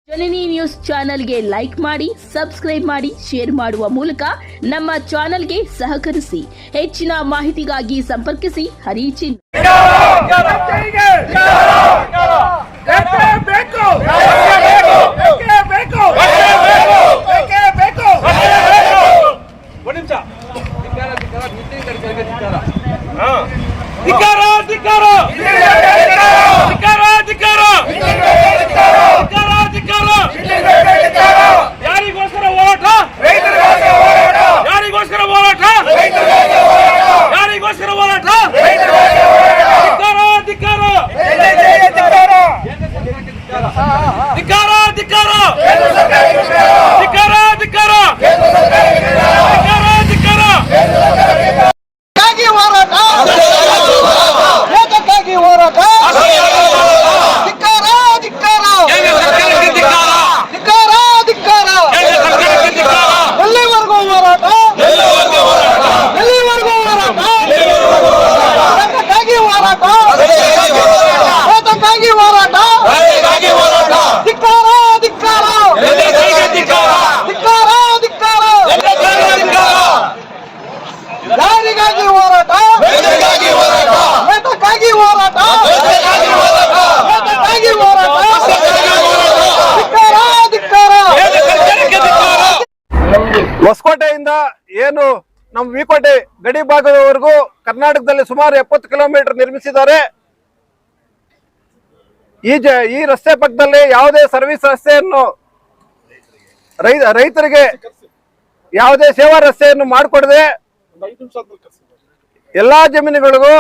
ಜನನಿ news ಚಾನೆಲ್ಗೆ like ಮಾಡಿ, subscribe ಮಾಡಿ, ಶೇರ್ ಮಾಡುವ ಮೂಲಕ ನಮ್ಮ ಚಾನೆಲ್ಗೆ ಸಹಕರಿಸಿ. ಹೆಚ್ಚಿನ ಮಾಹಿತಿಗಾಗಿ ಸಂಪರ್ಕಿಸಿ ಹರಿಚಿನ್. ಯಾರಿಗೋಸ್ಕರ ಹೋರಾಟ? ಯಾರಿಗೋಸ್ಕರ ಹೋರಾಟ? ಯಾರಿಗೋಸ್ಕರ ಹೋರಾಟ? ಧಿಕ್ಕಾರ ಧಿಕ್ಕಾರ ಧಿಕ್ಕಾರ ಧಿಕ್ಕಾರ ಧಿಕ್ಕಾರ ಧಿಕ್ಕಾರ ಹೋರಾಟ ಏಕಕ್ಕಾಗಿ ಹೋರಾಟ ಧಿಕ್ಕಾರ ಧಿಕ್ಕಾರ ಧಿಕ್ಕಾರ ಧಿಕ್ಕಾರ ಎಲ್ಲಿವರೆಗೂ ಹೋರಾಟ ಎಲ್ಲಿವರೆಗೂ ಹೋರಾಟ ಏಕಕ್ಕಾಗಿ ಹೋರಾಟ ಏಕಕ್ಕಾಗಿ ಹೋರಾಟ ಧಿಕ್ಕಾರ ಧಿಕ್ಕಾರ ಧಿಕ್ಕಾರ ಧಿಕ್ಕಾರ ಯಾರಿಗಾಗಿ ಹೋರಾಟ ಏತಕ್ಕಾಗಿ ಹೋರಾಟ ಏತಕ್ಕಾಗಿ ಹೋರಾಟ ಹೊಸಕೋಟೆಯಿಂದ ಏನು ನಮ್ಮ ವಿಕೋಟೆ ಗಡಿ ಭಾಗದವರೆಗೂ ಕರ್ನಾಟಕದಲ್ಲಿ ಸುಮಾರು 70 ಕಿಲೋಮೀಟರ್ ನಿರ್ಮಿಸಿದ್ದಾರೆ. ಈ ರಸ್ತೆ ಪಕ್ಕದಲ್ಲಿ ಯಾವುದೇ ಸರ್ವಿಸ್ ರಸ್ತೆಯನ್ನು ರೈತರಿಗೆ ಯಾವುದೇ ಸೇವಾ ರಸ್ತೆಯನ್ನು ಮಾಡಿಕೊಡದೆ ಎಲ್ಲಾ ಜಮೀನುಗಳಿಗೂ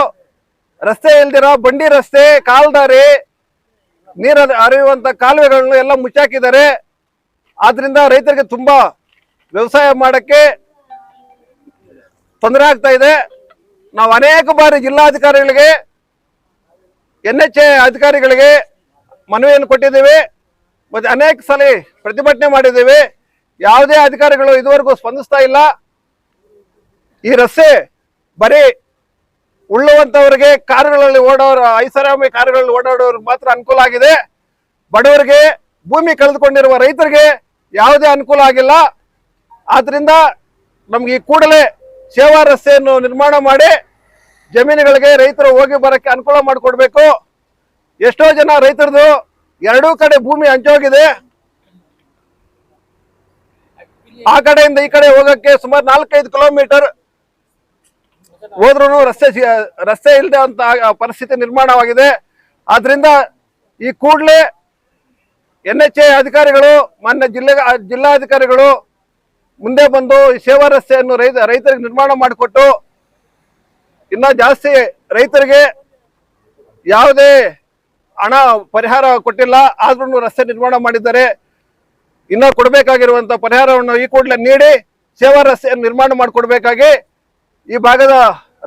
ರಸ್ತೆ ಇಲ್ದಿರೋ ಬಂಡಿ ರಸ್ತೆ, ಕಾಲ್ದಾರಿ, ನೀರು ಹರಿಯುವಂತ ಕಾಲುವೆಗಳನ್ನು ಎಲ್ಲ ಮುಚ್ಚಾಕಿದ್ದಾರೆ. ಆದ್ರಿಂದ ರೈತರಿಗೆ ತುಂಬಾ ವ್ಯವಸಾಯ ಮಾಡಕ್ಕೆ ತೊಂದರೆ ಆಗ್ತಾ ಇದೆ. ನಾವು ಅನೇಕ ಬಾರಿ ಜಿಲ್ಲಾಧಿಕಾರಿಗಳಿಗೆ, NHA ಅಧಿಕಾರಿಗಳಿಗೆ ಮನವಿಯನ್ನು ಕೊಟ್ಟಿದ್ದೇವೆ ಮತ್ತೆ ಅನೇಕ ಸಲ ಪ್ರತಿಭಟನೆ ಮಾಡಿದ್ದೇವೆ. ಯಾವುದೇ ಅಧಿಕಾರಿಗಳು ಇದುವರೆಗೂ ಸ್ಪಂದಿಸ್ತಾ ಇಲ್ಲ. ಈ ರಸ್ತೆ ಬರೀ ಉಳ್ಳುವಂತವರಿಗೆ, ಕಾರುಗಳಲ್ಲಿ ಓಡೋರು, ಐಷಾರಾಮಿ ಕಾರುಗಳಲ್ಲಿ ಓಡಾಡೋರಿಗೆ ಮಾತ್ರ ಅನುಕೂಲ ಆಗಿದೆ. ಬಡವರಿಗೆ, ಭೂಮಿ ಕಳೆದುಕೊಂಡಿರುವ ರೈತರಿಗೆ ಯಾವುದೇ ಅನುಕೂಲ ಆಗಿಲ್ಲ. ಆದ್ರಿಂದ ನಮ್ಗೆ ಈ ಕೂಡಲೇ ಸೇವಾ ರಸ್ತೆಯನ್ನು ನಿರ್ಮಾಣ ಮಾಡಿ ಜಮೀನುಗಳಿಗೆ ರೈತರು ಹೋಗಿ ಬರಕ್ಕೆ ಅನುಕೂಲ ಮಾಡಿಕೊಡ್ಬೇಕು. ಎಷ್ಟೋ ಜನ ರೈತರದು ಎರಡೂ ಕಡೆ ಭೂಮಿ ಹಂಚೋಗಿದೆ. ಆ ಕಡೆಯಿಂದ ಈ ಕಡೆ ಹೋಗಕ್ಕೆ ಸುಮಾರು 4-5 ಕಿಲೋಮೀಟರ್ ಹೋದ್ರೂ ರಸ್ತೆ ಇಲ್ಲದೆ ಅಂತ ಪರಿಸ್ಥಿತಿ ನಿರ್ಮಾಣವಾಗಿದೆ. ಆದ್ರಿಂದ ಈ ಕೂಡಲೇ NHA ಅಧಿಕಾರಿಗಳು, ಮಾನ್ಯ ಜಿಲ್ಲಾಧಿಕಾರಿಗಳು ಮುಂದೆ ಬಂದು ಸೇವಾ ರಸ್ತೆಯನ್ನು ರೈತರಿಗೆ ನಿರ್ಮಾಣ ಮಾಡಿಕೊಟ್ಟು, ಇನ್ನ ಜಾಸ್ತಿ ರೈತರಿಗೆ ಯಾವುದೇ ಹಣ ಪರಿಹಾರ ಕೊಟ್ಟಿಲ್ಲ, ಆದ್ರೂ ರಸ್ತೆ ನಿರ್ಮಾಣ ಮಾಡಿದ್ದಾರೆ. ಇನ್ನ ಕೊಡಬೇಕಾಗಿರುವಂತ ಪರಿಹಾರವನ್ನು ಈ ಕೂಡಲೇ ನೀಡಿ ಸೇವಾ ರಸ್ತೆಯನ್ನು ನಿರ್ಮಾಣ ಮಾಡಿಕೊಡ್ಬೇಕಾಗಿ ಈ ಭಾಗದ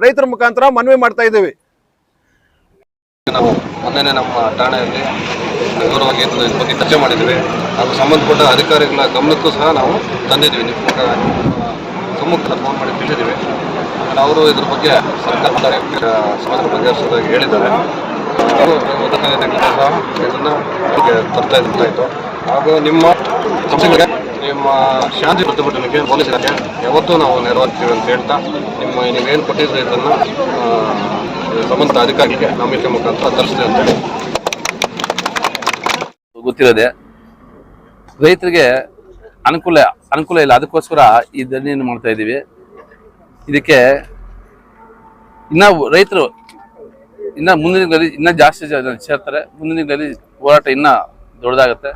ರೈತರ ಮುಖಾಂತರ ಮನವಿ ಮಾಡ್ತಾ ಇದ್ದೀವಿ. ನಾವು ಮೊನ್ನೆ ನಮ್ಮ ಠಾಣೆಯಲ್ಲಿ ಗೌರವವಾಗಿ ಇದ್ರ ಬಗ್ಗೆ ಚರ್ಚೆ ಮಾಡಿದ್ವಿ. ಹಾಗೂ ಸಂಬಂಧಪಟ್ಟ ಅಧಿಕಾರಿಗಳ ಗಮನಕ್ಕೂ ಸಹ ನಾವು ತಂದಿದ್ವಿ. ನಿಮ್ಮ ಸಮ್ಮುಖ ಫೋನ್ ಮಾಡಿ ತಿಳಿದಿದ್ದೀವಿ. ಆಮೇಲೆ ಅವರು ಇದ್ರ ಬಗ್ಗೆ ಸರ್ಕಾರ ಸಮಸ್ಯೆ ಬಗೆಹರಿಸೋದಾಗಿ ಹೇಳಿದ್ದಾರೆ. ಅವರು ಸಹ ಇದನ್ನು ತರ್ತಾ ಇದ್ದಾಯಿತು. ಹಾಗೂ ನಿಮ್ಮ ಸಂಸ್ಥೆಗಳಿಗೆ, ನಿಮ್ಮ ಶಾಂತಿ ಪ್ರತಿಭಟನೆಗೆ ಪೊಲೀಸ್ ಇಲಾಖೆ ಯಾವತ್ತೂ ನಾವು ನೆರವಾಗ್ತೀವಿ ಅಂತ ಹೇಳ್ತಾ, ನೀವೇನು ಕೊಟ್ಟಿದ್ರೆ ಇದನ್ನು ಸಂಬಂಧಪಟ್ಟ ಅಧಿಕಾರಿಗೆ ನಮ್ಮ ಇಲಾಖೆ ಮುಖಾಂತರ ತರಿಸ್ತೀವಿ ಅಂತ ಹೇಳಿ ಗೊತ್ತಿರೋದೆ. ರೈತರಿಗೆ ಅನುಕೂಲ ಇಲ್ಲ, ಅದಕ್ಕೋಸ್ಕರ ಈ ಧರಣಿಯನ್ನು ಮಾಡ್ತಾ ಇದ್ದೀವಿ. ಇದಕ್ಕೆ ಇನ್ನ ರೈತರು ಮುಂದಿನ ದಿನಗಳಲ್ಲಿ ಇನ್ನೂ ಜಾಸ್ತಿ ಸೇರ್ತಾರೆ. ಮುಂದಿನ ದಿನಗಳಲ್ಲಿ ಹೋರಾಟ ಇನ್ನೂ ದೊಡ್ಡದಾಗುತ್ತೆ.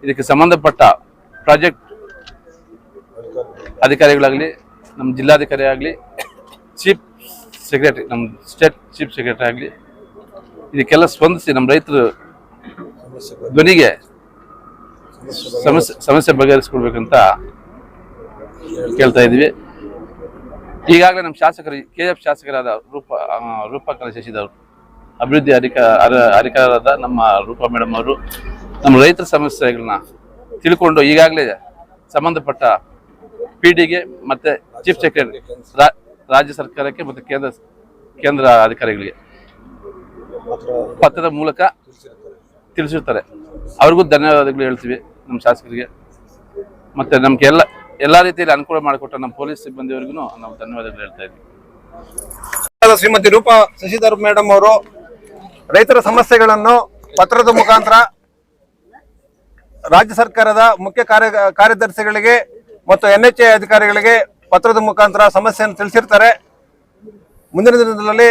ಇದಕ್ಕೆ ಸಂಬಂಧಪಟ್ಟ ಪ್ರಾಜೆಕ್ಟ್ ಅಧಿಕಾರಿಗಳಾಗಲಿ, ನಮ್ಮ ಜಿಲ್ಲಾಧಿಕಾರಿ ಆಗಲಿ, ಚೀಫ್ ಸೆಕ್ರೆಟರಿ, ನಮ್ಮ ಸ್ಟೇಟ್ ಚೀಫ್ ಸೆಕ್ರೆಟರಿ ಆಗಲಿ, ಇದಕ್ಕೆಲ್ಲ ಸ್ಪಂದಿಸಿ ನಮ್ಮ ರೈತರು ಧ್ವನಿಗೆ ಸಮಸ್ಯೆ ಬಗೆಹರಿಸ್ಕೊಡ್ಬೇಕಂತ ಕೇಳ್ತಾ ಇದ್ವಿ. ಈಗಾಗಲೇ ನಮ್ಮ ಶಾಸಕರು, KF ಶಾಸಕರಾದ ರೂಪಕಲಾ ಶಶಿದವರು, ಅಭಿವೃದ್ಧಿ ಅಧಿಕಾರರಾದ ನಮ್ಮ ರೂಪಾ ಮೇಡಮ್ ಅವರು ನಮ್ಮ ರೈತರ ಸಮಸ್ಯೆಗಳನ್ನ ತಿಳ್ಕೊಂಡು ಈಗಾಗಲೇ ಸಂಬಂಧಪಟ್ಟ PD ಗೆ ಮತ್ತೆ ಚೀಫ್ ಸೆಕ್ರೆಟರಿ, ರಾಜ್ಯ ಸರ್ಕಾರಕ್ಕೆ ಮತ್ತು ಕೇಂದ್ರ ಅಧಿಕಾರಿಗಳಿಗೆ ಪತ್ರದ ಮೂಲಕ ತಿಳಿಸಿರ್ತಾರೆ. ಅವ್ರಿಗೂ ಧನ್ಯವಾದಗಳು ಹೇಳ್ತೀವಿ ನಮ್ಮ ಶಾಸಕರಿಗೆ. ಮತ್ತೆ ನಮ್ಗೆ ಎಲ್ಲ ರೀತಿಯಲ್ಲಿ ಅನುಕೂಲ ಮಾಡಿಕೊಟ್ಟ ನಮ್ಮ ಪೊಲೀಸ್ ಸಿಬ್ಬಂದಿಯವರಿಗೂ ನಾವು ಧನ್ಯವಾದಗಳು ಹೇಳ್ತಾ ಇದ್ದೀವಿ. ಶ್ರೀಮತಿ ರೂಪಾ ಶಶಿಧರ್ ಮೇಡಮ್ ಅವರು ರೈತರ ಸಮಸ್ಯೆಗಳನ್ನು ಪತ್ರದ ಮುಖಾಂತರ ರಾಜ್ಯ ಸರ್ಕಾರದ ಮುಖ್ಯ ಕಾರ್ಯದರ್ಶಿಗಳಿಗೆ ಮತ್ತು NHA ಅಧಿಕಾರಿಗಳಿಗೆ ಪತ್ರದ ಮುಖಾಂತರ ಸಮಸ್ಯೆಯನ್ನು ತಿಳಿಸಿರ್ತಾರೆ. ಮುಂದಿನ ದಿನದಲ್ಲಿ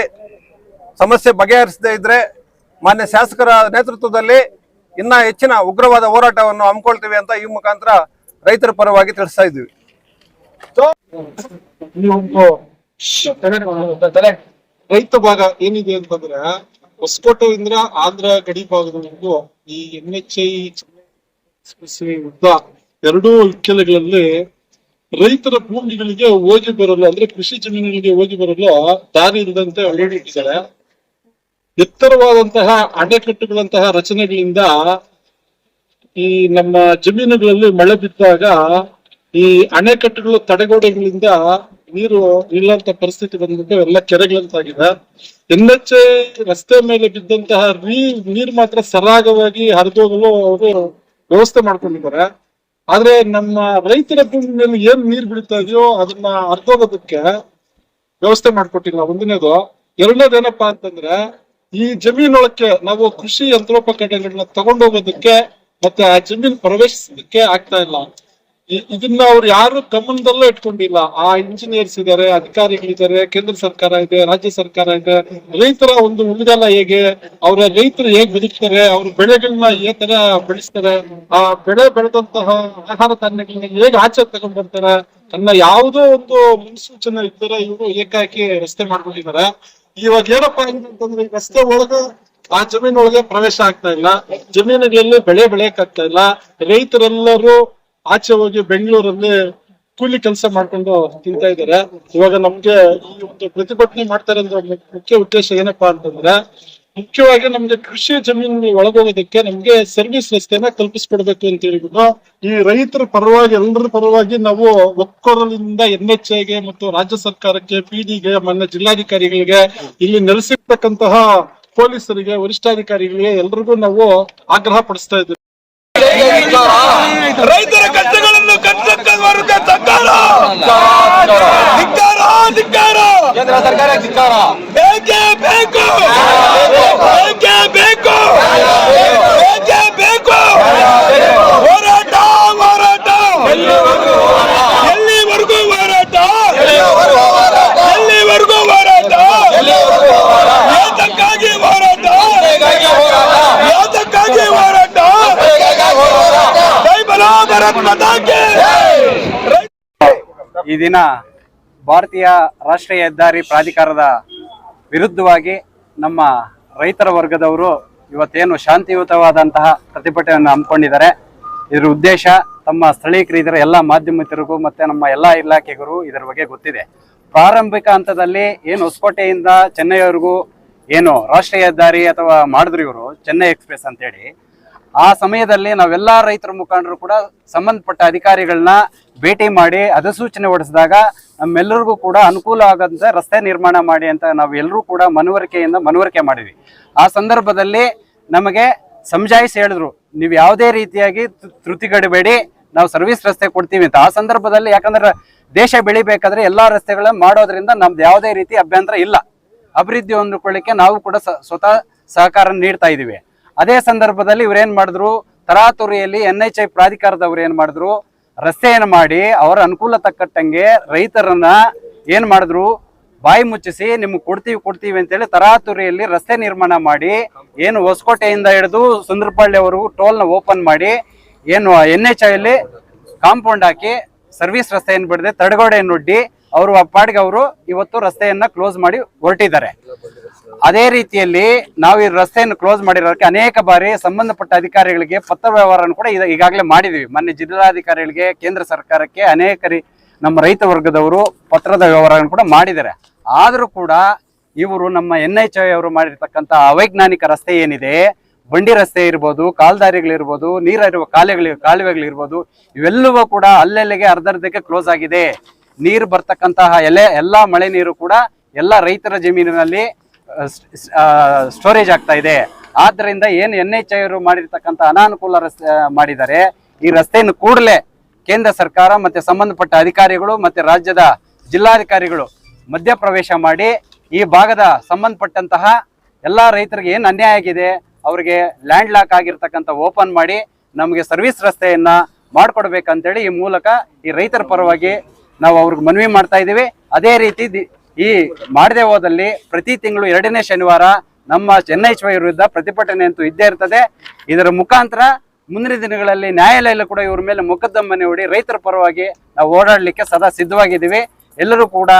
ಸಮಸ್ಯೆ ಬಗೆಹರಿಸದೇ ಇದ್ರೆ ಮಾನ್ಯ ಶಾಸಕರ ನೇತೃತ್ವದಲ್ಲಿ ಇನ್ನ ಹೆಚ್ಚಿನ ಉಗ್ರವಾದ ಹೋರಾಟವನ್ನು ಹಮ್ಮಿಕೊಳ್ತೀವಿ ಅಂತ ಈ ಮುಖಾಂತರ ರೈತರ ಪರವಾಗಿ ತಿಳಿಸ್ತಾ ಇದ್ದೀವಿ. ರೈತ ಭಾಗ ಏನಿದೆ ಅಂತಂದ್ರೆ ಹೊಸಕೋಟೆಯಿಂದ ಆಂಧ್ರ ಗಡಿ ಭಾಗದವರೆಗೂ ಈ NHI ಉದ್ದ ಎರಡೂ ಇಕ್ಕೆಲೆಗಳಲ್ಲಿ ರೈತರ ಭೂಮಿಗಳಿಗೆ ಹೋಗಿ ಬರಲು ಅಂದ್ರೆ ಕೃಷಿ ಜಮೀನುಗಳಿಗೆ ಹೋಗಿ ಬರಲು ದಾರಿ ಇಲ್ಲದಂತೆ ಅಳವಡಿಸಿದ್ದಾರೆ. ಎತ್ತರವಾದಂತಹ ಅಣೆಕಟ್ಟುಗಳಂತಹ ರಚನೆಗಳಿಂದ ಈ ನಮ್ಮ ಜಮೀನುಗಳಲ್ಲಿ ಮಳೆ ಬಿದ್ದಾಗ ಈ ಅಣೆಕಟ್ಟುಗಳು ತಡೆಗೋಡೆಗಳಿಂದ ನೀರು ನಿಲ್ಲಂತ ಪರಿಸ್ಥಿತಿ ಬಂದ್ಬಿಟ್ಟು ಎಲ್ಲ ಕೆರೆಗಳಂತಾಗಿದೆ. NHI ರಸ್ತೆ ಮೇಲೆ ಬಿದ್ದಂತಹ ನೀರು ಮಾತ್ರ ಸರಾಗವಾಗಿ ಹರಿದೋಗಲು ಅವರು ವ್ಯವಸ್ಥೆ ಮಾಡ್ಕೊಂಡಿದ್ದಾರೆ. ಆದ್ರೆ ನಮ್ಮ ರೈತರ ಭೂಮಿಯಲ್ಲಿ ಏನ್ ನೀರ್ ಬೀಳ್ತಾ ಇದೆಯೋ ಅದನ್ನ ಹರಿದೋಗೋದಕ್ಕೆ ವ್ಯವಸ್ಥೆ ಮಾಡ್ಕೊಟ್ಟಿಲ್ಲ. ಒಂದನೇದು. ಎರಡನೇದೇನಪ್ಪಾ ಅಂತಂದ್ರೆ ಈ ಜಮೀನೊಳಕ್ಕೆ ನಾವು ಕೃಷಿ ಯಂತ್ರೋಪಕರಣಗಳನ್ನ ತಗೊಂಡೋಗೋದಕ್ಕೆ ಮತ್ತೆ ಆ ಜಮೀನ್ ಪ್ರವೇಶಿಸೋದಕ್ಕೆ ಆಗ್ತಾ ಇಲ್ಲ. ಇದನ್ನ ಅವ್ರು ಯಾರು ಗಮನದಲ್ಲೂ ಇಟ್ಕೊಂಡಿಲ್ಲ. ಆ ಇಂಜಿನಿಯರ್ಸ್ ಇದಾರೆ, ಅಧಿಕಾರಿಗಳಿದ್ದಾರೆ, ಕೇಂದ್ರ ಸರ್ಕಾರ ಇದೆ, ರಾಜ್ಯ ಸರ್ಕಾರ ಇದೆ. ರೈತರ ಒಂದು ಉಳಿದಲ್ಲ ಹೇಗೆ, ಅವರ ರೈತರು ಹೇಗ್ ಬದುಕ್ತಾರೆ, ಅವ್ರ ಬೆಳೆಗಳನ್ನ ಯಾವ ತರ ಬೆಳೆಸ್ತಾರೆ, ಆ ಬೆಳೆ ಬೆಳೆದಂತಹ ಆಹಾರ ಧಾನ್ಯಗಳನ್ನ ಹೇಗ್ ಆಚೆ ತಗೊಂಡ್ ಬರ್ತಾರೆ ಅನ್ನೋ ಯಾವುದೋ ಒಂದು ಮುನ್ಸೂಚನೆ ಇದ್ದರೆ ಇವರು ಏಕಾಏಕಿ ರಸ್ತೆ ಮಾಡ್ಕೊಂಡಿದ್ದಾರೆ. ಇವಾಗ ಏನಪ್ಪಾ ಆಗಿದೆ ಅಂತಂದ್ರೆ ಈ ರಸ್ತೆ ಒಳಗ ಆ ಜಮೀನೊಳಗೆ ಪ್ರವೇಶ ಆಗ್ತಾ ಇಲ್ಲ, ಜಮೀನುಗಳಲ್ಲಿ ಬೆಳೆ ಬೆಳೆಯಕ್ ಆಗ್ತಾ ಇಲ್ಲ. ರೈತರೆಲ್ಲರೂ ಆಚೆ ಹೋಗಿ ಬೆಂಗಳೂರಲ್ಲಿ ಕೂಲಿ ಕೆಲಸ ಮಾಡ್ಕೊಂಡು ತಿಂತಾ ಇದ್ದಾರೆ. ಇವಾಗ ನಮ್ಗೆ ಈ ಒಂದು ಪ್ರತಿಭಟನೆ ಮಾಡ್ತಾರೆ ಅಂದ್ರೆ ಮುಖ್ಯ ಉದ್ದೇಶ ಏನಪ್ಪಾ ಅಂತಂದ್ರೆ ಮುಖ್ಯವಾಗಿ ನಮ್ಗೆ ಕೃಷಿ ಜಮೀನು ಒಳಗೋಗೋದಕ್ಕೆ ನಮ್ಗೆ ಸರ್ವಿಸ್ ರಸ್ತೆನ ಕಲ್ಪಿಸ್ಕೊಡ್ಬೇಕು ಅಂತ ಹೇಳಿಬಿಟ್ಟು ಈ ರೈತರ ಪರವಾಗಿ ಎಲ್ಲರ ಪರವಾಗಿ ನಾವು ಒಕ್ಕೊರಲಿಂದ NHIಗೆ ಮತ್ತು ರಾಜ್ಯ ಸರ್ಕಾರಕ್ಕೆ, PD ಗೆ, ಮಾನ್ಯ ಜಿಲ್ಲಾಧಿಕಾರಿಗಳಿಗೆ, ಇಲ್ಲಿ ನೆಲೆಸಿರ್ತಕ್ಕಂತಹ ಪೊಲೀಸರಿಗೆ, ವರಿಷ್ಠಾಧಿಕಾರಿಗಳಿಗೆ ಎಲ್ರಿಗೂ ನಾವು ಆಗ್ರಹ ಪಡಿಸ್ತಾ ಇದ್ದೀವಿ. ರೈತರ ಕಷ್ಟಗಳನ್ನು ಕಟ್ಟುವವರಿಗೆ ಸರ್ಕಾರ ಕೇಂದ್ರ ಸರ್ಕಾರ ಧಿಕ್ಕಾರ. ಬೇಕೇ ಬೇಕು, ಬೇಕೇ ಬೇಕು, ಬೇಕೇ ಬೇಕು. ಹೋರಾಟ ಹೋರಾಟ ಎಲ್ಲಿವರೆಗೂ ಹೋರಾಟ, ಎಲ್ಲಿವರೆಗೂ ಹೋರಾಟ, ಯಾತಕ್ಕಾಗಿ ಹೋರಾಟ, ಯಾತಕ್ಕಾಗಿ ಹೋರಾಟ. ಈ ದಿನ ಭಾರತೀಯ ರಾಷ್ಟ್ರೀಯ ಹೆದ್ದಾರಿ ಪ್ರಾಧಿಕಾರದ ವಿರುದ್ಧವಾಗಿ ನಮ್ಮ ರೈತರ ವರ್ಗದವರು ಇವತ್ತೇನು ಶಾಂತಿಯುತವಾದಂತಹ ಪ್ರತಿಭಟನೆಯನ್ನು ಹಮ್ಮಿಕೊಂಡಿದ್ದಾರೆ. ಇದರ ಉದ್ದೇಶ ತಮ್ಮ ಸ್ಥಳೀಕರಿದ್ದರೆ ಎಲ್ಲ ಮಾಧ್ಯಮಿಕರಿಗೂ ಮತ್ತೆ ನಮ್ಮ ಎಲ್ಲ ಇಲಾಖೆಗೂ ಇದರ ಬಗ್ಗೆ ಗೊತ್ತಿದೆ. ಪ್ರಾರಂಭಿಕ ಹಂತದಲ್ಲಿ ಏನು ಹೊಸಕೋಟೆಯಿಂದ ಚೆನ್ನೈವರೆಗೂ ಏನು ರಾಷ್ಟ್ರೀಯ ಹೆದ್ದಾರಿ ಅಥವಾ ಮಾಡಿದ್ರು ಇವರು ಚೆನ್ನೈ ಎಕ್ಸ್ಪ್ರೆಸ್ ಅಂತೇಳಿ, ಆ ಸಮಯದಲ್ಲಿ ನಾವೆಲ್ಲ ರೈತರ ಮುಖಂಡರು ಕೂಡ ಸಂಬಂಧಪಟ್ಟ ಅಧಿಕಾರಿಗಳನ್ನ ಭೇಟಿ ಮಾಡಿ ಅಧಿಸೂಚನೆ ಹೊರಡಿಸಿದಾಗ ನಮ್ಮೆಲ್ಲರಿಗೂ ಕೂಡ ಅನುಕೂಲ ಆಗಂತೆ ರಸ್ತೆ ನಿರ್ಮಾಣ ಮಾಡಿ ಅಂತ ನಾವು ಎಲ್ಲರೂ ಕೂಡ ಮನವರಿಕೆ ಮಾಡಿದ್ವಿ. ಆ ಸಂದರ್ಭದಲ್ಲಿ ನಮಗೆ ಸಮಜಾಯಿಸಿ ಹೇಳಿದ್ರು, ನೀವು ಯಾವುದೇ ರೀತಿಯಾಗಿ ತ್ರುತಿಗಡಬೇಡಿ, ನಾವು ಸರ್ವಿಸ್ ರಸ್ತೆ ಕೊಡ್ತೀವಿ ಅಂತ. ಆ ಸಂದರ್ಭದಲ್ಲಿ ಯಾಕಂದ್ರೆ ದೇಶ ಬೆಳಿಬೇಕಾದ್ರೆ ಎಲ್ಲಾ ರಸ್ತೆಗಳನ್ನ ಮಾಡೋದ್ರಿಂದ ನಮ್ದು ಯಾವುದೇ ರೀತಿ ಅಭ್ಯಂತರ ಇಲ್ಲ. ಅಭಿವೃದ್ಧಿ ಹೊಂದಿಕೊಳ್ಳಿಕ್ಕೆ ನಾವು ಕೂಡ ಸ್ವತಃ ಸಹಕಾರ ನೀಡ್ತಾ ಇದೀವಿ. ಅದೇ ಸಂದರ್ಭದಲ್ಲಿ ಇವ್ರೇನ್ ಮಾಡಿದ್ರು, ತರಾತುರಿಯಲ್ಲಿ NHI ಪ್ರಾಧಿಕಾರದವ್ರು ಏನ್ ಮಾಡಿದ್ರು, ರಸ್ತೆಯನ್ನು ಮಾಡಿ ಅವರ ಅನುಕೂಲ ತಕ್ಕಟ್ಟಂಗೆ ರೈತರನ್ನ ಏನ್ ಮಾಡಿದ್ರು, ಬಾಯಿ ಮುಚ್ಚಿಸಿ ನಿಮ್ಗೆ ಕೊಡ್ತೀವಿ ಅಂತೇಳಿ ತರಾತುರಿಯಲ್ಲಿ ರಸ್ತೆ ನಿರ್ಮಾಣ ಮಾಡಿ ಏನು ಹೊಸಕೋಟೆಯಿಂದ ಹಿಡಿದು ಸುಂದರಪಳ್ಳಿವರೆಗೂ ಟೋಲ್ನ ಓಪನ್ ಮಾಡಿ ಏನು NHI ಅಲ್ಲಿ ಕಾಂಪೌಂಡ್ ಹಾಕಿ ಸರ್ವಿಸ್ ರಸ್ತೆಯನ್ನು ಬಿಡದೆ ತಡೆಗೋಡೆಯನ್ನು ಒಡ್ಡಿ ಅವರು ಪಾಡಿಗೆ ಅವರು ಇವತ್ತು ರಸ್ತೆಯನ್ನ ಕ್ಲೋಸ್ ಮಾಡಿ ಹೊರಟಿದ್ದಾರೆ. ಅದೇ ರೀತಿಯಲ್ಲಿ ನಾವು ಈ ರಸ್ತೆಯನ್ನು ಕ್ಲೋಸ್ ಮಾಡಿರೋದಕ್ಕೆ ಅನೇಕ ಬಾರಿ ಸಂಬಂಧಪಟ್ಟ ಅಧಿಕಾರಿಗಳಿಗೆ ಪತ್ರ ವ್ಯವಹಾರವನ್ನು ಕೂಡ ಈಗಾಗಲೇ ಮಾಡಿದೀವಿ. ಮೊನ್ನೆ ಜಿಲ್ಲಾಧಿಕಾರಿಗಳಿಗೆ, ಕೇಂದ್ರ ಸರ್ಕಾರಕ್ಕೆ ಅನೇಕ ನಮ್ಮ ರೈತ ವರ್ಗದವರು ಪತ್ರದ ವ್ಯವಹಾರವನ್ನು ಕೂಡ ಮಾಡಿದ್ದಾರೆ. ಆದರೂ ಕೂಡ ಇವರು ನಮ್ಮ NHI ಅವರು ಮಾಡಿರ್ತಕ್ಕಂಥ ಅವೈಜ್ಞಾನಿಕ ರಸ್ತೆ ಏನಿದೆ, ಬಂಡಿ ರಸ್ತೆ ಇರ್ಬೋದು, ಕಾಲ್ದಾರಿಗಳಿರ್ಬೋದು, ನೀರಿರುವ ಕಾಲುವೆಗಳಿರ್ಬೋದು, ಇವೆಲ್ಲವೂ ಕೂಡ ಅಲ್ಲೆಲ್ಲಿಗೆ ಅರ್ಧಕ್ಕೆ ಕ್ಲೋಸ್ ಆಗಿದೆ. ನೀರು ಬರ್ತಕ್ಕಂತಹ ಎಲ್ಲಾ ಮಳೆ ನೀರು ಕೂಡ ಎಲ್ಲ ರೈತರ ಜಮೀನಿನಲ್ಲಿ ಸ್ಟೋರೇಜ್ ಆಗ್ತಾ ಇದೆ. ಆದ್ದರಿಂದ ಏನು NHAI ಅವರು ಮಾಡಿರ್ತಕ್ಕಂಥ ಅನಾನುಕೂಲ ರಸ್ತೆ ಮಾಡಿದ್ದಾರೆ, ಈ ರಸ್ತೆಯನ್ನು ಕೂಡಲೇ ಕೇಂದ್ರ ಸರ್ಕಾರ ಮತ್ತೆ ಸಂಬಂಧಪಟ್ಟ ಅಧಿಕಾರಿಗಳು ಮತ್ತೆ ರಾಜ್ಯದ ಜಿಲ್ಲಾಧಿಕಾರಿಗಳು ಮಧ್ಯಪ್ರವೇಶ ಮಾಡಿ ಈ ಭಾಗದ ಸಂಬಂಧಪಟ್ಟಂತಹ ಎಲ್ಲ ರೈತರಿಗೆ ಏನು ಅನ್ಯಾಯ ಆಗಿದೆ ಅವರಿಗೆ ಲ್ಯಾಂಡ್ ಲಾಕ್ ಆಗಿರ್ತಕ್ಕಂಥ ಓಪನ್ ಮಾಡಿ ನಮಗೆ ಸರ್ವಿಸ್ ರಸ್ತೆಯನ್ನ ಮಾಡಿಕೊಡ್ಬೇಕಂತೇಳಿ ಈ ಮೂಲಕ ಈ ರೈತರ ಪರವಾಗಿ ನಾವು ಅವ್ರಿಗೆ ಮನವಿ ಮಾಡ್ತಾ ಇದ್ದೀವಿ. ಅದೇ ರೀತಿ ಈ ಮಾಡದೆ ಹೋದಲ್ಲಿ ಪ್ರತಿ ತಿಂಗಳು 2ನೇ ಶನಿವಾರ ನಮ್ಮ NHAI ವಿರುದ್ಧ ಪ್ರತಿಭಟನೆ ಅಂತೂ ಇದ್ದೇ ಇರ್ತದೆ. ಇದರ ಮುಖಾಂತರ ಮುಂದಿನ ದಿನಗಳಲ್ಲಿ ನ್ಯಾಯಾಲಯ ಕೂಡ ಇವ್ರ ಮೇಲೆ ಮೊಕದ್ದಮೆ ಹೂಡಿ ರೈತರ ಪರವಾಗಿ ನಾವು ಓಡಾಡಲಿಕ್ಕೆ ಸದಾ ಸಿದ್ಧವಾಗಿದ್ದೀವಿ. ಎಲ್ಲರೂ ಕೂಡ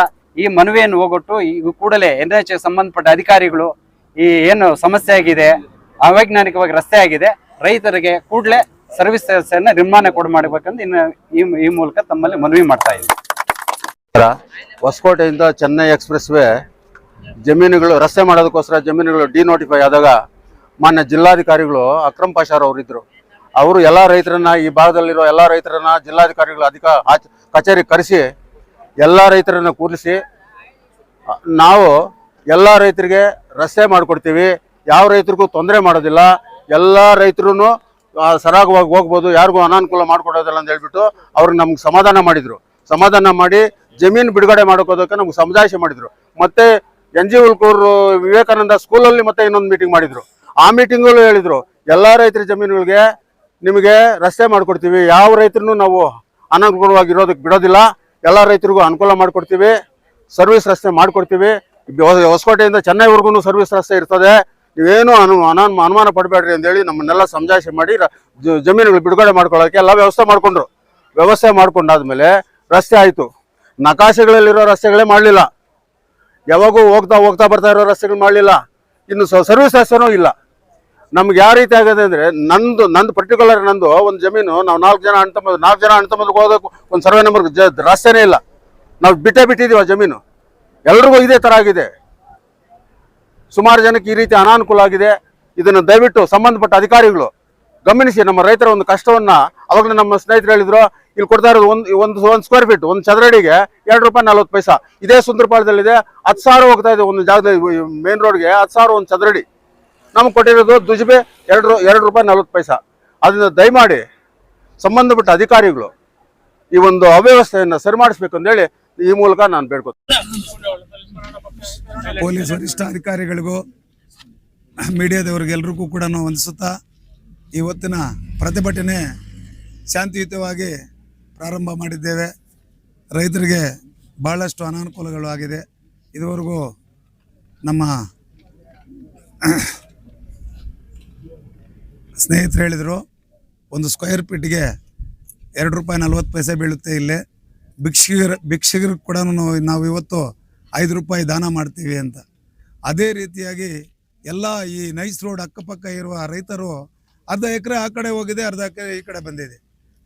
ಈ ಮನವಿಯನ್ನು ಹೋಗೊಟ್ಟು ಈ ಕೂಡಲೇ NHAI ಸಂಬಂಧಪಟ್ಟ ಅಧಿಕಾರಿಗಳು ಈ ಏನು ಸಮಸ್ಯೆ ಆಗಿದೆ, ಅವೈಜ್ಞಾನಿಕವಾಗಿ ರಸ್ತೆ ಆಗಿದೆ, ರೈತರಿಗೆ ಕೂಡಲೇ ಸರ್ವಿಸ್ ವ್ಯವಸ್ಥೆಯನ್ನು ನಿರ್ಮಾಣ ಮಾಡಬೇಕಂತ ಇನ್ನು ಈ ಮೂಲಕ ತಮ್ಮಲ್ಲಿ ಮನವಿ ಮಾಡ್ತಾ ಇದ್ದೀವಿ. ಹೊಸಕೋಟೆಯಿಂದ ಚೆನ್ನೈ ಎಕ್ಸ್ಪ್ರೆಸ್ ವೇ ಜಮೀನುಗಳು ರಸ್ತೆ ಮಾಡೋದಕ್ಕೋಸ್ಕರ ಜಮೀನುಗಳು ಡಿನೋಟಿಫೈ ಆದಾಗ ಮಾನ್ಯ ಜಿಲ್ಲಾಧಿಕಾರಿಗಳು ಅಕ್ರಮ್ ಪಾಷಾರ್ ಅವರಿದ್ದರು. ಅವರು ಎಲ್ಲ ರೈತರನ್ನ, ಈ ಭಾಗದಲ್ಲಿರೋ ಎಲ್ಲ ರೈತರನ್ನ ಜಿಲ್ಲಾಧಿಕಾರಿಗಳು ಕಚೇರಿ ಕರೆಸಿ ಎಲ್ಲ ರೈತರನ್ನ ಕೂರಿಸಿ ನಾವು ಎಲ್ಲ ರೈತರಿಗೆ ರಸ್ತೆ ಮಾಡಿಕೊಡ್ತೀವಿ, ಯಾವ ರೈತರಿಗೂ ತೊಂದರೆ ಮಾಡೋದಿಲ್ಲ, ಎಲ್ಲ ರೈತರು ಸರಾಗವಾಗಿ ಹೋಗ್ಬೋದು, ಯಾರಿಗೂ ಅನಾನುಕೂಲ ಮಾಡಿಕೊಡೋದಿಲ್ಲ ಅಂತ ಹೇಳ್ಬಿಟ್ಟು ಅವ್ರಿಗೆ ನಮ್ಗೆ ಸಮಾಧಾನ ಮಾಡಿದರು. ಸಮಾಧಾನ ಮಾಡಿ ಜಮೀನು ಬಿಡುಗಡೆ ಮಾಡೋಕೋದಕ್ಕೆ ನಮ್ಗೆ ಸಮಜಾಯಿಷಿ ಮಾಡಿದರು. ಮತ್ತೆ NG ಉಲ್ಕೂರು ವಿವೇಕಾನಂದ ಸ್ಕೂಲಲ್ಲಿ ಮತ್ತೆ ಇನ್ನೊಂದು ಮೀಟಿಂಗ್ ಮಾಡಿದರು. ಆ ಮೀಟಿಂಗಲ್ಲೂ ಹೇಳಿದರು ಎಲ್ಲ ರೈತರ ಜಮೀನುಗಳಿಗೆ ನಿಮಗೆ ರಸ್ತೆ ಮಾಡಿಕೊಡ್ತೀವಿ, ಯಾವ ರೈತರನ್ನು ನಾವು ಅನಾನುಕೂಲವಾಗಿ ಇರೋದಕ್ಕೆ ಬಿಡೋದಿಲ್ಲ, ಎಲ್ಲ ರೈತರಿಗೂ ಅನುಕೂಲ ಮಾಡಿಕೊಡ್ತೀವಿ, ಸರ್ವಿಸ್ ರಸ್ತೆ ಮಾಡಿಕೊಡ್ತೀವಿ, ಹೊಸಕೋಟೆಯಿಂದ ಚೆನ್ನೈವರೆಗೂ ಸರ್ವಿಸ್ ರಸ್ತೆ ಇರ್ತದೆ, ನೀವೇನು ಅನುಮಾನ ಪಡಬೇಡ್ರಿ ಅಂತೇಳಿ ನಮ್ಮನ್ನೆಲ್ಲ ಸಮಜಾಯಿಷಿ ಮಾಡಿ ಜಮೀನುಗಳು ಬಿಡುಗಡೆ ಮಾಡ್ಕೊಳ್ಳೋಕ್ಕೆ ಎಲ್ಲ ವ್ಯವಸ್ಥೆ ಮಾಡಿಕೊಂಡ್ರು. ವ್ಯವಸ್ಥೆ ಮಾಡ್ಕೊಂಡಾದ್ಮೇಲೆ ರಸ್ತೆ ಆಯಿತು. ನಕಾಶೆಗಳಲ್ಲಿರೋ ರಸ್ತೆಗಳೇ ಮಾಡಲಿಲ್ಲ, ಯಾವಾಗೂ ಹೋಗ್ತಾ ಬರ್ತಾ ಇರೋ ರಸ್ತೆಗಳು ಮಾಡಲಿಲ್ಲ, ಇನ್ನು ಸರ್ವಿಸ್ ರಸ್ತೆನೂ ಇಲ್ಲ. ನಮ್ಗೆ ಯಾವ ರೀತಿ ಆಗಿದೆ ಅಂದರೆ ನಂದು ಪರ್ಟಿಕ್ಯುಲರ್ ಒಂದು ಜಮೀನು, ನಾವು 4 ಜನ ಅಣ್ಣ ತಮ್ಮದಿಗೆ ಹೋಗೋದಕ್ಕೆ ಒಂದು ಸರ್ವೆ ನಂಬರ್ ರಸ್ತೆನೇ ಇಲ್ಲ. ನಾವು ಬಿಟ್ಟಿದ್ದೀವಿ ಆ ಜಮೀನು. ಎಲ್ರಿಗೂ ಇದೇ ಥರ ಆಗಿದೆ. ಸುಮಾರು ಜನಕ್ಕೆ ಈ ರೀತಿ ಅನಾನುಕೂಲ ಆಗಿದೆ. ಇದನ್ನು ದಯವಿಟ್ಟು ಸಂಬಂಧಪಟ್ಟ ಅಧಿಕಾರಿಗಳು ಗಮನಿಸಿ ನಮ್ಮ ರೈತರ ಒಂದು ಕಷ್ಟವನ್ನು. ಅವಾಗಲೇ ನಮ್ಮ ಸ್ನೇಹಿತರು ಹೇಳಿದ್ರು, ಇಲ್ಲಿ ಕೊಡ್ತಾ ಇರೋದು ಒಂದು ಸ್ಕ್ವೇರ್ ಫೀಟ್, ಒಂದು ಚದರಡಿಗೆ ₹2.40. ಇದೇ ಸುಂದರಪಾಳ್ಯದಲ್ಲಿದೆ, 10,000 ಹೋಗ್ತಾ ಇದೆ ಒಂದು ಜಾಗದಲ್ಲಿ, ಮೇನ್ ರೋಡ್ಗೆ 10,000 ಒಂದು ಚದರಡಿ. ನಮ್ಗೆ ಕೊಟ್ಟಿರೋದು ದುಜಬೆ ₹2.40. ಅದನ್ನು ದಯಮಾಡಿ ಸಂಬಂಧಪಟ್ಟ ಅಧಿಕಾರಿಗಳು ಈ ಒಂದು ಅವ್ಯವಸ್ಥೆಯನ್ನು ಸರಿ ಮಾಡಿಸ್ಬೇಕು ಅಂತೇಳಿ ಈ ಮೂಲಕ ನಾನು ಬೇಡ್ಕೊತೀನಿ. ಪೊಲೀಸ್ ವರಿಷ್ಠ ಅಧಿಕಾರಿಗಳಿಗೂ ಮೀಡಿಯಾದವ್ರಿಗೆಲ್ರಿಗೂ ಕೂಡ ವಂದಿಸುತ್ತಾ ಇವತ್ತಿನ ಪ್ರತಿಭಟನೆ ಶಾಂತಿಯುತವಾಗಿ ಪ್ರಾರಂಭ ಮಾಡಿದ್ದೇವೆ. ರೈತರಿಗೆ ಭಾಳಷ್ಟು ಅನಾನುಕೂಲಗಳು ಆಗಿದೆ. ಇದುವರೆಗೂ ನಮ್ಮ ಸ್ನೇಹಿತರು ಹೇಳಿದರು, ಒಂದು ಸ್ಕ್ವೇರ್ ಫೀಟ್ಗೆ ₹2.40 ಬೀಳುತ್ತೆ. ಇಲ್ಲೇ ಭಿಕ್ಷಿಗರು ಕೂಡ ನಾವು ಇವತ್ತು ₹5 ದಾನ ಮಾಡ್ತೀವಿ ಅಂತ. ಅದೇ ರೀತಿಯಾಗಿ ಎಲ್ಲ ಈ ನೈಸ್ ರೋಡ್ ಅಕ್ಕಪಕ್ಕ ಇರುವ ರೈತರು ಅರ್ಧ ಎಕರೆ ಆ ಕಡೆ ಹೋಗಿದೆ, ಅರ್ಧ ಎಕರೆ ಈ ಕಡೆ ಬಂದಿದೆ.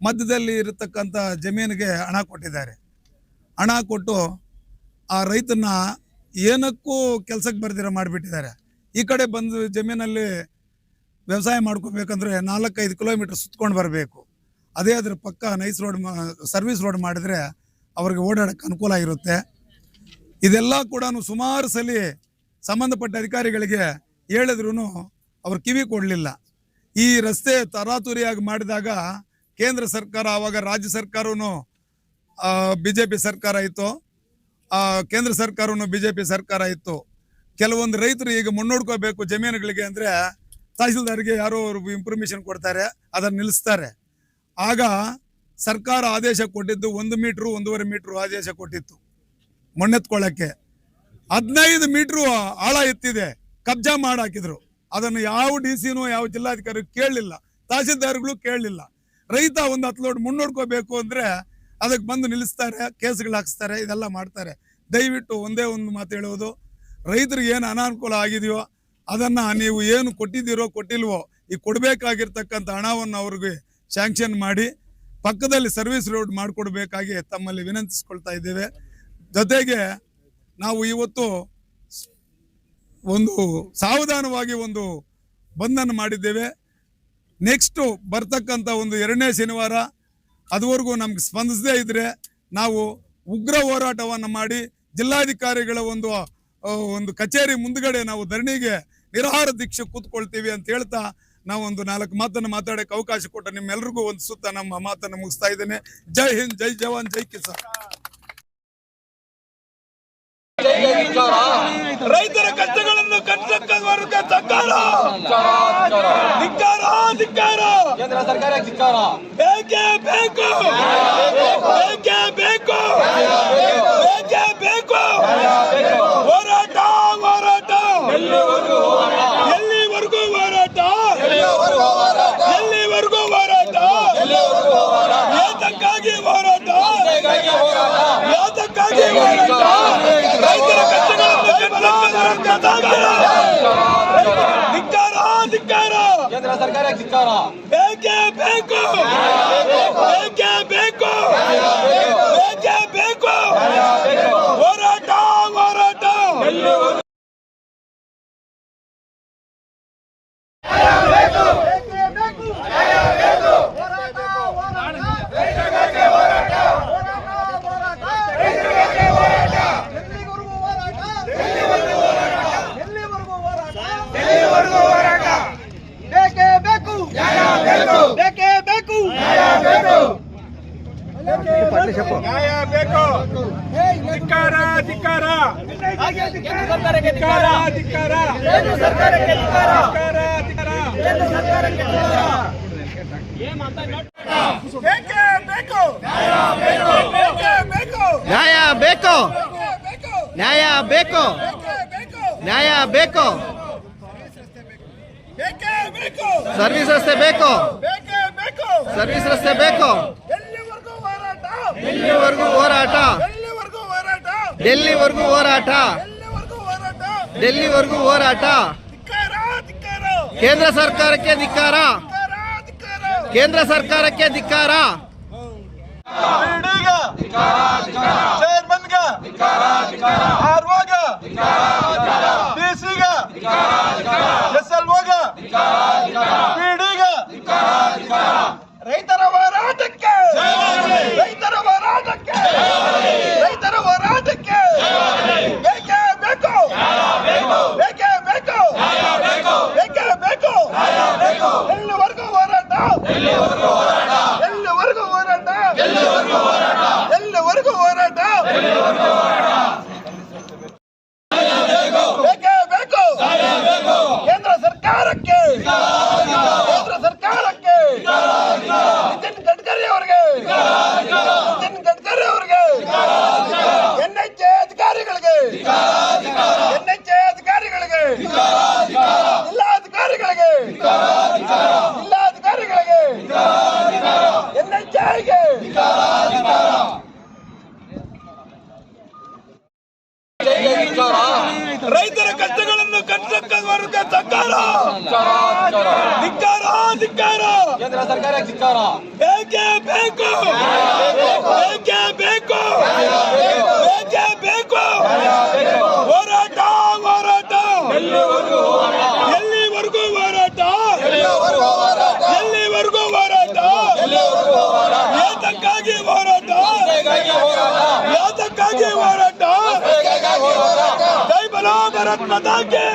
ಮಧ್ಯದಲ್ಲಿ ಇರತಕ್ಕಂಥ ಜಮೀನಿಗೆ ಹಣ ಕೊಟ್ಟಿದ್ದಾರೆ. ಹಣ ಕೊಟ್ಟು ಆ ರೈತನ ಏನಕ್ಕೂ ಕೆಲಸಕ್ಕೆ ಬರ್ದಿರ ಮಾಡಿಬಿಟ್ಟಿದ್ದಾರೆ. ಈ ಕಡೆ ಬಂದು ಜಮೀನಲ್ಲಿ ವ್ಯವಸಾಯ ಮಾಡ್ಕೋಬೇಕಂದ್ರೆ 4-5 ಕಿಲೋಮೀಟರ್ ಸುತ್ಕೊಂಡು ಬರಬೇಕು. ಅದೇ ಅದ್ರ ಪಕ್ಕ ನೈಸ್ ರೋಡ್ ಸರ್ವಿಸ್ ರೋಡ್ ಮಾಡಿದರೆ ಅವ್ರಿಗೆ ಓಡಾಡೋಕ್ಕೆ ಅನುಕೂಲ ಇರುತ್ತೆ. ಇದೆಲ್ಲ ಕೂಡ ಸುಮಾರು ಸಲ ಸಂಬಂಧಪಟ್ಟ ಅಧಿಕಾರಿಗಳಿಗೆ ಹೇಳಿದ್ರು ಅವ್ರು ಕಿವಿ ಕೊಡಲಿಲ್ಲ. ಈ ರಸ್ತೆ ತರಾತುರಿಯಾಗಿ ಮಾಡಿದಾಗ ಕೇಂದ್ರ ಸರ್ಕಾರ, ಆವಾಗ ರಾಜ್ಯ ಸರ್ಕಾರವೂ BJP ಸರ್ಕಾರ ಇತ್ತು, ಕೇಂದ್ರ ಸರ್ಕಾರವೂ BJP ಸರ್ಕಾರ ಇತ್ತು. ಕೆಲವೊಂದು ರೈತರು ಈಗ ಮುನ್ನೋಡ್ಕೋಬೇಕು ಜಮೀನುಗಳಿಗೆ ಅಂದರೆ ತಹಸೀಲ್ದಾರ್ಗೆ ಯಾರೋ ಅವರು ಇನ್ಫಾರ್ಮೇಷನ್ ಕೊಡ್ತಾರೆ, ಅದನ್ನು ನಿಲ್ಲಿಸ್ತಾರೆ. ಆಗ ಸರ್ಕಾರ ಆದೇಶ ಕೊಟ್ಟಿದ್ದು 1 ಮೀಟ್ರು 1.5 ಮೀಟ್ರು ಆದೇಶ ಕೊಟ್ಟಿತ್ತು ಮಣ್ಣೆತ್ಕೊಳ್ಳೋಕ್ಕೆ. 15 ಮೀಟ್ರು ಆಳ ಎತ್ತಿದೆ, ಕಬ್ಜಾ ಮಾಡಾಕಿದ್ರು. ಅದನ್ನು ಯಾವ DC ನೋ ಯಾವ ಜಿಲ್ಲಾಧಿಕಾರಿ ಕೇಳಲಿಲ್ಲ, ತಹಸೀಲ್ದಾರ್ಗಳು ಕೇಳಲಿಲ್ಲ. ರೈತ ಒಂದು 10 ಲೋಡ್ ಮುನ್ನೋಡ್ಕೋಬೇಕು ಅಂದರೆ ಅದಕ್ಕೆ ಬಂದು ನಿಲ್ಲಿಸ್ತಾರೆ, ಕೇಸ್ಗಳು ಹಾಕ್ಸ್ತಾರೆ, ಇದೆಲ್ಲ ಮಾಡ್ತಾರೆ. ದಯವಿಟ್ಟು ಒಂದೇ ಒಂದು ಮಾತು ಹೇಳೋದು, ರೈತರಿಗೆ ಏನು ಅನಾನುಕೂಲ ಆಗಿದೆಯೋ ಅದನ್ನು ನೀವು ಏನು ಕೊಟ್ಟಿದ್ದೀರೋ ಕೊಟ್ಟಿಲ್ವೋ ಈ ಕೊಡಬೇಕಾಗಿರ್ತಕ್ಕಂಥ ಹಣವನ್ನು ಅವ್ರಿಗೆ ಸ್ಯಾಂಕ್ಷನ್ ಮಾಡಿ ಪಕ್ಕದಲ್ಲಿ ಸರ್ವಿಸ್ ರೋಡ್ ಮಾಡಿಕೊಡ್ಬೇಕಾಗಿ ತಮ್ಮಲ್ಲಿ ವಿನಂತಿಸ್ಕೊಳ್ತಾ ಇದ್ದೇವೆ. ಜೊತೆಗೆ ನಾವು ಇವತ್ತು ಒಂದು ಸಾವಧಾನವಾಗಿ ಒಂದು ಬಂಧನ ಮಾಡಿದ್ದೇವೆ. ನೆಕ್ಸ್ಟು ಬರ್ತಕ್ಕಂಥ ಒಂದು 2ನೇ ಶನಿವಾರ ಅದುವರೆಗೂ ನಮ್ಗೆ ಸ್ಪಂದಿಸದೇ ಇದ್ದರೆ ನಾವು ಉಗ್ರ ಹೋರಾಟವನ್ನು ಮಾಡಿ ಜಿಲ್ಲಾಧಿಕಾರಿಗಳ ಒಂದು ಕಚೇರಿ ಮುಂದ್ಗಡೆ ನಾವು ಧರಣಿಗೆ ನಿರಾಹಾರ ದೀಕ್ಷೆ ಕೂತ್ಕೊಳ್ತೀವಿ ಅಂತ ಹೇಳ್ತಾ ನಾವು ಒಂದು 4 ಮಾತನ್ನು ಮಾತಾಡಕ್ಕೆ ಅವಕಾಶ ಕೊಟ್ಟ ನಿಮ್ಮೆಲ್ರಿಗೂ ಒಂದು ಸುತ್ತ ನಮ್ಮ ಮಾತನ್ನು ಮುಗಿಸ್ತಾ ಇದ್ದೇನೆ. ಜೈ ಹಿಂದ್, ಜೈ ಜವಾನ್, ಜೈ ಕಿಸಾನ್. ರೈತರ ಕಷ್ಟಗಳನ್ನು ಕಟ್ಟಕ್ಕ ವರ್ಗ ಸರ್ಕಾರ ಧಿಕ್ಕಾರ, ಧಿಕ್ಕಾರ. ಕೇಂದ್ರ ಸರ್ಕಾರ ಧಿಕ್ಕಾರ. ಬೇಕೇ ಬೇಕು, ಬೇಕೇ ಬೇಕು, ಬೇಕೇ ಬೇಕು. ಹೋರಾಟ, ಹೋರಾಟ, ಎಲ್ಲಿವರೆಗೂ ಹೋರಾಟ, ಎಲ್ಲಿವರೆಗೂ ಹೋರಾಟ, ಯಾತಕ್ಕಾಗಿ ಹೋರಾಟ, ಯಾತಕ್ಕಾಗಿ ಹೋರಾಟ. ರೈತರ ಕಷ್ಟಗಳನ್ನು ಧಿಕ್ಕಾರ, ಧಿಕ್ಕಾರ. ಕೇಂದ್ರ ಸರ್ಕಾರ ಧಿಕ್ಕಾರ. ಬೇಕೇ ಬೇಕು, ಬೇಕೇ ಬೇಕು, ಬೇಕೇ ಬೇಕು. ಹೋರಾಟ, ಹೋರಾಟ. ನ್ಯಾಯ ಬೇಕು. ಧಿಕ್ಕಾರ, ಧಿಕ್ಕಾರ, ಧಿಕ್ಕಾರ, ಧಿಕ್ಕಾರ, ಬೇಕೇ ಬೇಕು, ಬೇಕೇ ಬೇಕು, ನ್ಯಾಯ ಬೇಕು, ನ್ಯಾಯ ಬೇಕು, ನ್ಯಾಯ ಬೇಕು. ಬೇಕೇ ಬೇಕು, ಸರ್ವಿಸ್ ರಸ್ತೆ ಬೇಕು, ಬೇಕೇ ಬೇಕು, ಸರ್ವಿಸ್ ರಸ್ತೆ ಬೇಕು. ಎಲ್ಲಿವರೆಗೂ ಹೋರಾಟ, ಎಲ್ಲಿವರೆಗೂ ಹೋರಾಟ, ಎಲ್ಲಿವರೆಗೂ ಹೋರಾಟ, ಡೆಲ್ಲಿವರೆಗೂ ಹೋರಾಟ, ಎಲ್ಲಿವರೆಗೂ ಹೋರಾಟ. ಡೆಲ್ಲಿವರೆಗೂ ಹೋರಾಟ. ಧಿಕ್ಕಾರ, ಧಿಕ್ಕಾರ, ಕೇಂದ್ರ ಸರ್ಕಾರಕ್ಕೆ ಧಿಕ್ಕಾರ, ಧಿಕ್ಕಾರ, ಧಿಕ್ಕಾರ. ಕೇಂದ್ರ ಸರ್ಕಾರಕ್ಕೆ ಧಿಕ್ಕಾರ. ಚೇರ್ಮನ್ಗ, ಆರ್ಒಗ, ಡಿಸಿಗ, ಎಸ್ಎಲ್ಒಗ, ಪಿಡಿಗ. ರೈತರ ಹೋರಾಟಕ್ಕೆ, ರೈತರ ಹೋರಾಟಕ್ಕೆ, ರೈತರ ಹೋರಾಟಕ್ಕೆ. ಬೇಕೇ ಬೇಕು, ಬೇಕೇ ಬೇಕು, ಬೇಕೇ ಬೇಕು. ಎಲ್ಲಿವರೆಗೂ ಹೋರಾಟ, ಎಲ್ಲಿವರೆಗೂ ಹೋರಾಟ, ಎಲ್ಲಿವರೆಗೂ ಹೋರಾಟ. ಬೇಕೇ ಬೇಕು, ಕೇಂದ್ರ ಸರ್ಕಾರಕ್ಕೆ, ಕೇಂದ್ರ ಸರ್ಕಾರಕ್ಕೆ. ನಿತಿನ್ ಗಡ್ಕರಿ ಅವರಿಗೆ, ನಿತಿನ್ ಗಡ್ಕರಿ ಅವರಿಗೆ, NHA ಅಧಿಕಾರಿಗಳಿಗೆ, NHA ಅಧಿಕಾರಿಗಳಿಗೆ, ಜಿಲ್ಲಾಧಿಕಾರಿಗಳಿಗೆ, ಜಿಲ್ಲಾಧಿಕಾರಿಗಳಿಗೆ, NHAಗೆ. ರೈತರ ಕಷ್ಟಗಳನ್ನು ಕಟ್ಟಕ್ಕ ವರ್ಗ ಸರ್ಕಾರ ಧಿಕ್ಕಾರ, ಧಿಕ್ಕಾರ. ಕೇಂದ್ರ ಸರ್ಕಾರ ಧಿಕ್ಕಾರ. ಬೇಕೇ ಬೇಕು, ಬೇಕೇ ಬೇಕು, ಬೇಕೇ ಬೇಕು. ಹೋರಾಟ, ಹೋರಾಟ, ಎಲ್ಲಿವರೆಗೂ ಹೋರಾಟ, ಎಲ್ಲಿವರೆಗೂ ಹೋರಾಟ. ಯಾತಕ್ಕಾಗಿ ಹೋರಾಟ, ಯಾತಕ್ಕಾಗಿ ಹೋರಾಟ. ಜೈ ಬಲೋ ಭಾರತ್ ಮಾತಾ ಕಿ.